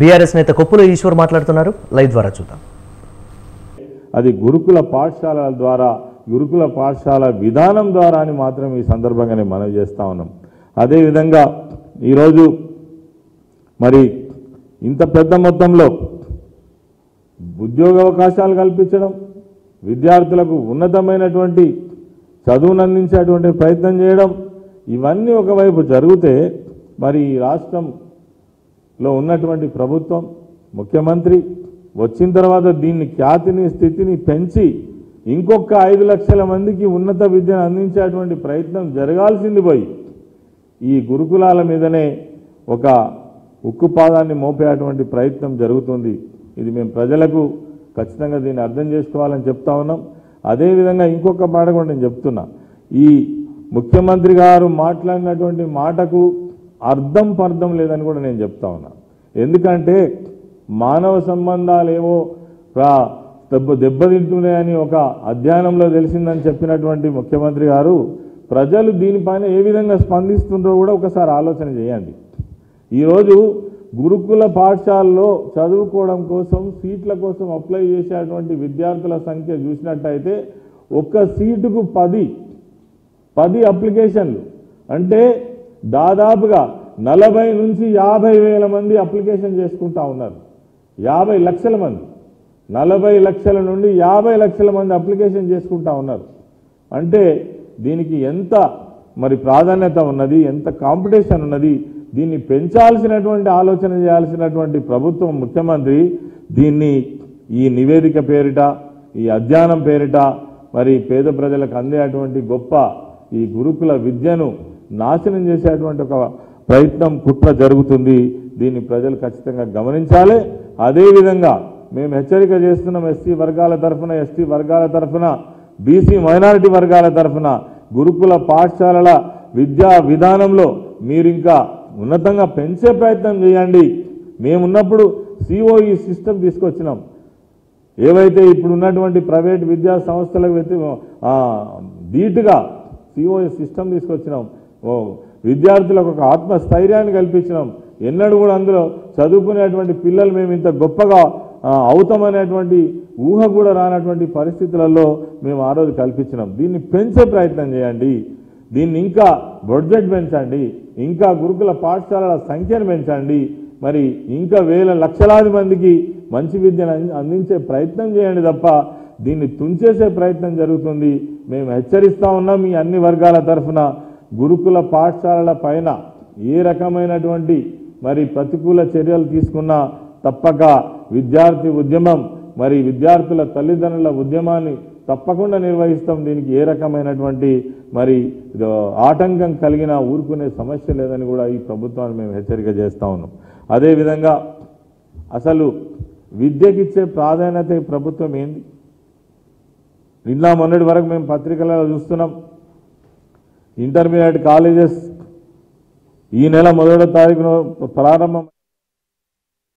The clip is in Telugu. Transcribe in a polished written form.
బీఆర్ఎస్ నేత కొప్పుల ఈశ్వర్ మాట్లాడుతున్నారు. లైవ్ ద్వారా చూద్దాం. అది గురుకుల పాఠశాలల ద్వారా, గురుకుల పాఠశాల విధానం ద్వారా అని మాత్రం ఈ సందర్భంగానే మనం చేస్తా ఉన్నాం. అదేవిధంగా ఈరోజు మరి ఇంత పెద్ద మొత్తంలో ఉద్యోగ అవకాశాలు కల్పించడం, విద్యార్థులకు ఉన్నతమైనటువంటి చదువును అందించేటువంటి ప్రయత్నం చేయడం, ఇవన్నీ ఒకవైపు జరిగితే మరి ఈ రాష్ట్రంలో ఉన్నటువంటి ప్రభుత్వం, ముఖ్యమంత్రి వచ్చిన తర్వాత దీన్ని ఖ్యాతిని, స్థితిని పెంచి ఇంకొక 5 లక్షల మందికి ఉన్నత విద్యను అందించేటువంటి ప్రయత్నం జరగాల్సింది పోయి ఈ గురుకులాల మీదనే ఒక ఉక్కుపాదాన్ని మోపేటువంటి ప్రయత్నం జరుగుతుంది. ఇది మేము ప్రజలకు ఖచ్చితంగా దీన్ని అర్థం చేసుకోవాలని చెప్తా ఉన్నాం. అదేవిధంగా ఇంకొక మాట కూడా నేను చెప్తున్నా, ఈ ముఖ్యమంత్రి గారు మాట్లాడినటువంటి మాటకు అర్థం పర్థం లేదని కూడా నేను చెప్తా ఉన్నా. ఎందుకంటే మానవ సంబంధాలు ఏవో దెబ్బతింటున్నాయని ఒక అధ్యయనంలో తెలిసిందని చెప్పినటువంటి ముఖ్యమంత్రి గారు ప్రజలు దీనిపైన ఏ విధంగా స్పందిస్తుందో కూడా ఒకసారి ఆలోచన చేయండి. ఈరోజు గురుకుల పాఠశాలలో చదువుకోవడం కోసం, సీట్ల కోసం అప్లై చేసేటువంటి విద్యార్థుల సంఖ్య చూసినట్టయితే ఒక్క సీటుకు 10 అప్లికేషన్లు, అంటే దాదాపుగా 40 నుంచి 50 వేల మంది అప్లికేషన్ చేసుకుంటా ఉన్నారు. 50 లక్షల మంది, 40 లక్షల నుండి 50 లక్షల మంది అప్లికేషన్ చేసుకుంటా ఉన్నారు. అంటే దీనికి ఎంత మరి ప్రాధాన్యత ఉన్నది, ఎంత కాంపిటీషన్ ఉన్నది, దీన్ని పెంచాల్సినటువంటి ఆలోచన చేయాల్సినటువంటి ప్రభుత్వం, ముఖ్యమంత్రి దీన్ని ఈ నివేదిక పేరిట, ఈ అధ్యయనం పేరిట మరి పేద ప్రజలకు అందేటువంటి గొప్ప ఈ గురుకుల విద్యను నాశనం చేసేటువంటి ఒక ప్రయత్నం, కుట్ర జరుగుతుంది. దీన్ని ప్రజలు ఖచ్చితంగా గమనించాలి. అదేవిధంగా మేము హెచ్చరిక చేస్తున్నాం, ఎస్సీ వర్గాల తరఫున, ఎస్టీ వర్గాల తరఫున, బీసీ మైనారిటీ వర్గాల తరఫున గురుకుల పాఠశాలల విద్యా విధానంలో మీరు ఇంకా ఉన్నతంగా పెంచే ప్రయత్నం చేయండి. మేమున్నప్పుడు సిఓఈ సిస్టమ్ తీసుకొచ్చినాం. ఏవైతే ఇప్పుడు ఉన్నటువంటి ప్రైవేట్ విద్యా సంస్థలకు ధీటుగా సిఓఈ సిస్టమ్ తీసుకొచ్చినాం. విద్యార్థులకు ఒక ఆత్మస్థైర్యాన్ని కల్పించినాం. ఎన్నడూ కూడా అందులో చదువుకునేటువంటి పిల్లలు మేము ఇంత గొప్పగా అవుతామనేటువంటి ఊహ కూడా రానటువంటి పరిస్థితులలో మేము ఆ రోజు కల్పించినాం. దీన్ని పెంచే ప్రయత్నం చేయండి. దీన్ని ఇంకా బడ్జెట్ పెంచండి, ఇంకా గురుకుల పాఠశాలల సంఖ్యను పెంచండి, మరి ఇంకా వేల లక్షలాది మందికి మంచి విద్యను అందించే ప్రయత్నం చేయండి తప్ప దీన్ని తుంచేసే ప్రయత్నం జరుగుతుంది. మేము హెచ్చరిస్తూ ఉన్నాం ఈ అన్ని వర్గాల తరఫున. గురుకుల పాఠశాలల పైన ఏ రకమైనటువంటి మరి ప్రతికూల చర్యలు తీసుకున్నా తప్పక విద్యార్థి ఉద్యమం, మరి విద్యార్థుల తల్లిదండ్రుల ఉద్యమాన్ని తప్పకుండా నిర్వహిస్తాం. దీనికి ఏ రకమైనటువంటి మరి ఆటంకం కలిగినా ఊరుకునే సమస్య లేదని కూడా ఈ ప్రభుత్వాన్ని మేము హెచ్చరిక చేస్తూ ఉన్నాం. అదేవిధంగా అసలు విద్యకిచ్చే ప్రాధాన్యత ఈ ప్రభుత్వం ఏంది? నిన్న మొన్నటి వరకు మేము పత్రికలలో చూస్తున్నాం, ఇంటర్మీడియట్ కాలేజెస్ ఈ నెల 1వ తారీఖున ప్రారంభం